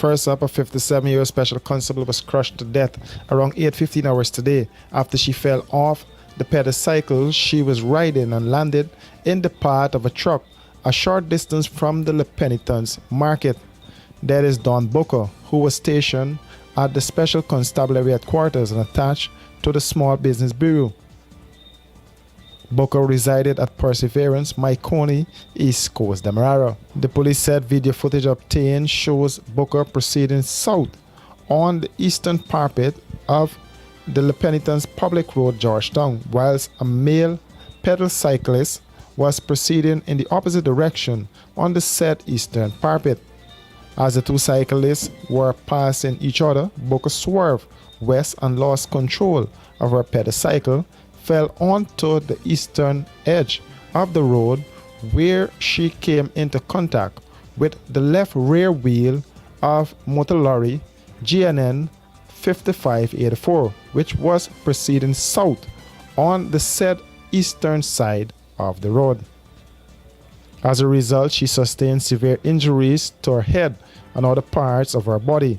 First up, a 57-year-old special constable was crushed to death around 8:15 hours today after she fell off the pedal she was riding and landed in the path of a truck a short distance from the Le Penitence market. That is Don Booker, who was stationed at the Special Constabulary headquarters and attached to the Small Business Bureau. Booker resided at Perseverance, Maikoni, East Coast, Demerara. The police said video footage obtained shows Booker proceeding south on the eastern parapet of the Le Penitence Public Road, Georgetown, whilst a male pedal cyclist was proceeding in the opposite direction on the said eastern parapet. As the two cyclists were passing each other, Booker swerved west and lost control of her pedal cycle, fell onto the eastern edge of the road where she came into contact with the left rear wheel of motor lorry GNN 5584, which was proceeding south on the said eastern side of the road. As a result, she sustained severe injuries to her head and other parts of her body.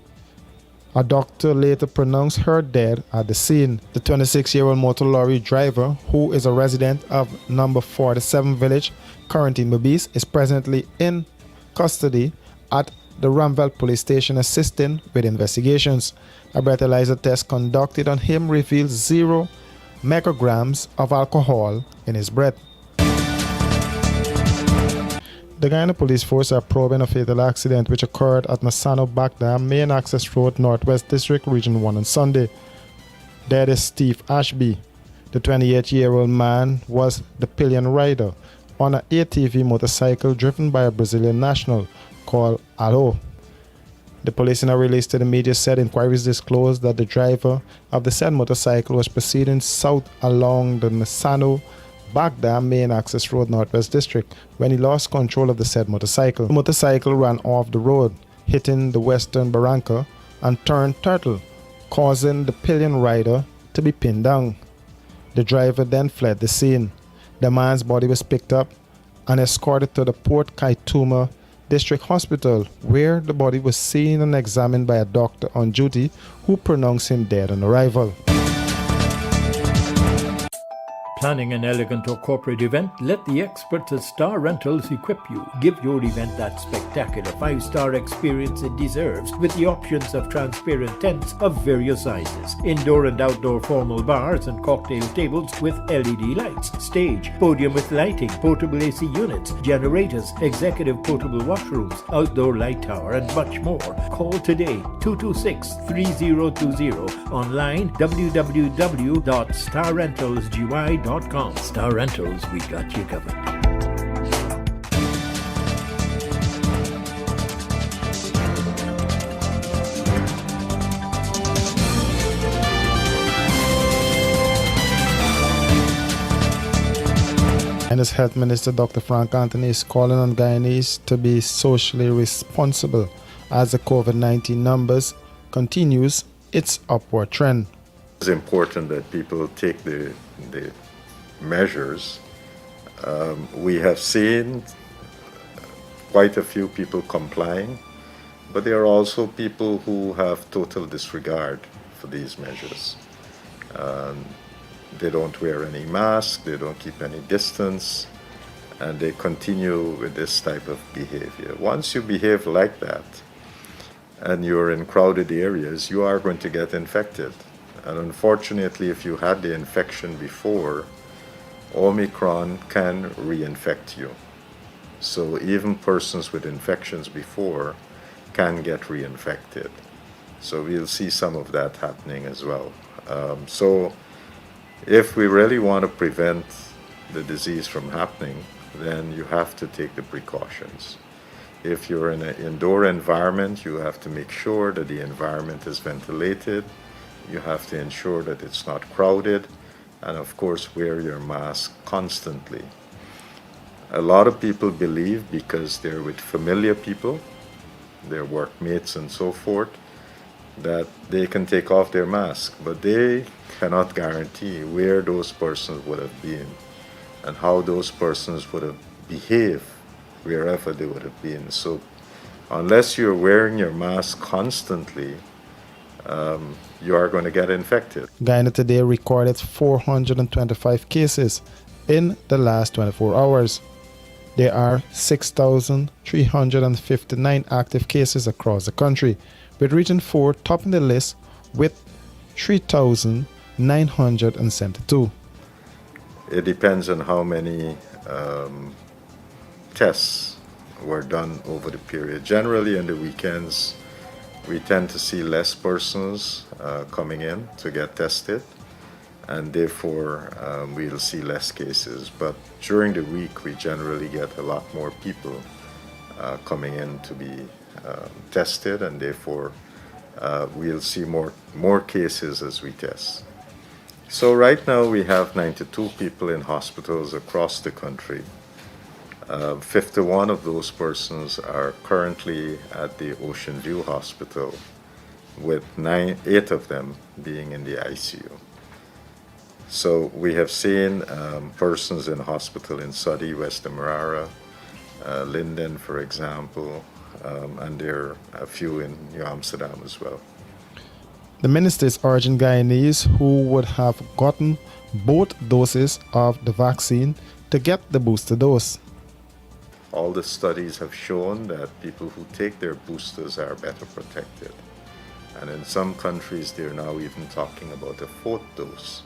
A doctor later pronounced her dead at the scene. The 26-year-old motor lorry driver, who is a resident of number 47 Village, Quarantine Bobis, is presently in custody at the Ramville police station assisting with investigations. A breathalyzer test conducted on him revealed 0 micrograms of alcohol in his breath. The Guyana Police Force are probing a fatal accident which occurred at Nassano Baghdad Main Access Road, Northwest District, Region 1 on Sunday. That is Steve Ashby. The 28-year-old man was the pillion rider on an ATV motorcycle driven by a Brazilian national called Alo. The police in a release to the media said inquiries disclosed that the driver of the said motorcycle was proceeding south along the Nassano Baghdad Main Access Road, Northwest District, when he lost control of the said motorcycle. The motorcycle ran off the road, hitting the western barranca and turned turtle, causing the pillion rider to be pinned down. The driver then fled the scene. The man's body was picked up and escorted to the Port Kaituma District Hospital, where the body was seen and examined by a doctor on duty who pronounced him dead on arrival. Planning an elegant or corporate event? Let the experts at Star Rentals equip you. Give your event that spectacular 5-star experience it deserves with the options of transparent tents of various sizes, indoor and outdoor formal bars and cocktail tables with LED lights, stage, podium with lighting, portable AC units, generators, executive portable washrooms, outdoor light tower and much more. Call today 226-3020, online www.starrentalsgy.com. Star Rentals, we got you covered. And as Health Minister Dr. Frank Anthony is calling on Guyanese to be socially responsible as the COVID-19 numbers continues its upward trend. It's important that people take the measures. We have seen quite a few people complying, but there are also people who have total disregard for these measures. They don't wear any mask, they don't keep any distance, and they continue with this type of behavior. Once you behave like that and you're in crowded areas, you are going to get infected. And unfortunately, if you had the infection before, Omicron can reinfect you. So even persons with infections before can get reinfected. So we'll see some of that happening as well. So if we really want to prevent the disease from happening, then you have to take the precautions. If you're in an indoor environment, you have to make sure that the environment is ventilated. You have to ensure that it's not crowded, and of course wear your mask constantly. A lot of people believe because they're with familiar people, their workmates and so forth, that they can take off their mask, but they cannot guarantee where those persons would have been and how those persons would have behaved wherever they would have been. So unless you're wearing your mask constantly, you are going to get infected. Guyana today recorded 425 cases in the last 24 hours. There are 6,359 active cases across the country, with Region 4 topping the list with 3,972. It depends on how many tests were done over the period. Generally, on the weekends, we tend to see less persons coming in to get tested, and therefore we'll see less cases. But during the week, we generally get a lot more people coming in to be tested, and therefore we'll see more cases as we test. So right now we have 92 people in hospitals across the country. 51 of those persons are currently at the Ocean View Hospital, with 8 of them being in the ICU. So we have seen persons in hospital in Suddy, West Demerara, Linden, for example, and there are a few in New Amsterdam as well. The minister is urging Guyanese who would have gotten both doses of the vaccine to get the booster dose. All the studies have shown that people who take their boosters are better protected. And in some countries, they're now even talking about a 4th dose.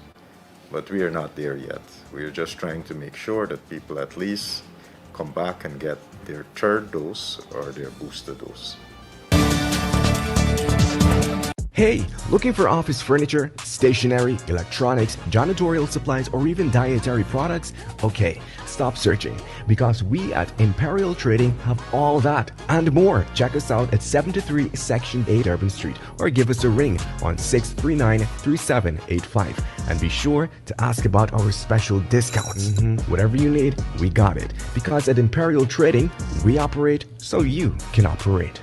But we are not there yet. We are just trying to make sure that people at least come back and get their 3rd dose or their booster dose. Hey, looking for office furniture, stationery, electronics, janitorial supplies, or even dietary products? Okay, stop searching, because we at Imperial Trading have all that and more. Check us out at 73 Section 8 Urban Street, or give us a ring on 639-3785. And be sure to ask about our special discounts. Whatever you need, we got it. Because at Imperial Trading, we operate so you can operate.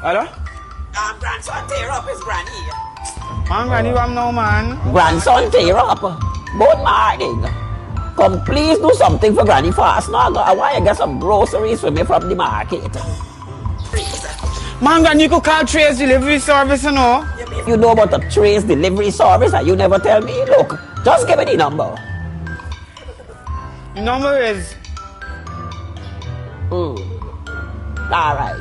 Hello? Grandson, tear up his granny. Man, granny, what now, man? Grandson, tear up. Both morning. Come, please do something for granny fast now. I want to get some groceries for me from the market. Man, granny, you could call Trace Delivery Service, you know? You know about the Trace Delivery Service and you never tell me? Look, just give me the number. The number is... All right.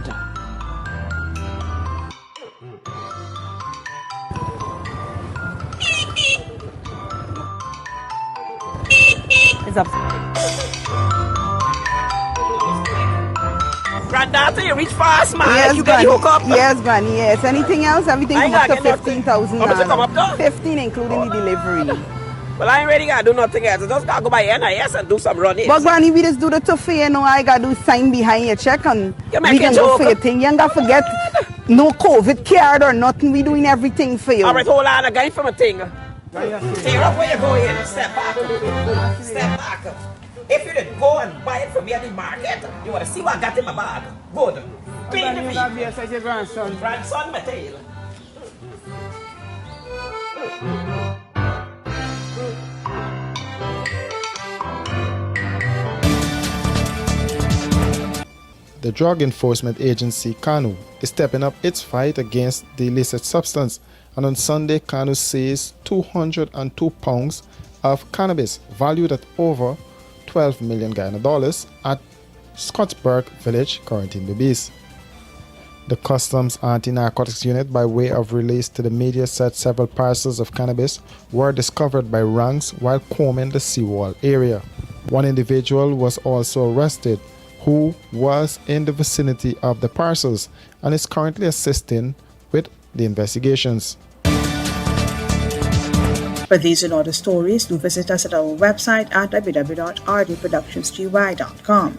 It's up. Granddaughter, you reach fast, man. Yes, You get Granny. the hook up. Yes, Granny. Yes. Anything else? Everything I come up to ain't got nothing. $15,000. How much it come up to? 15, including the delivery. Well, I ain't ready to do nothing else. I just gotta go by NIS and do some running. But Granny, we just do the tough for you, know. I gotta do sign behind your check and You we make can a go joke. for your thing. You ain't gotta forget no COVID card or nothing. We doing everything for you. All right, hold on. I got it from a thing. Tear up where you going. Step back. Step back. If you didn't go and buy it from me at the market, you want to see what I got in my bag. Good. Clean the You feet. got me as your grandson. Grandson, my tail. The Drug Enforcement Agency, CANU, is stepping up its fight against the illicit substance, and on Sunday, CANU seized 202 pounds of cannabis valued at over 12 million Guyana dollars at Scottsburg Village, Quarantine Babies. The Customs Anti-Narcotics Unit, by way of release to the media, said several parcels of cannabis were discovered by ranks while combing the seawall area. One individual was also arrested who was in the vicinity of the parcels and is currently assisting with the investigations. For these and other stories, do visit us at our website at www.rdproductionsgy.com.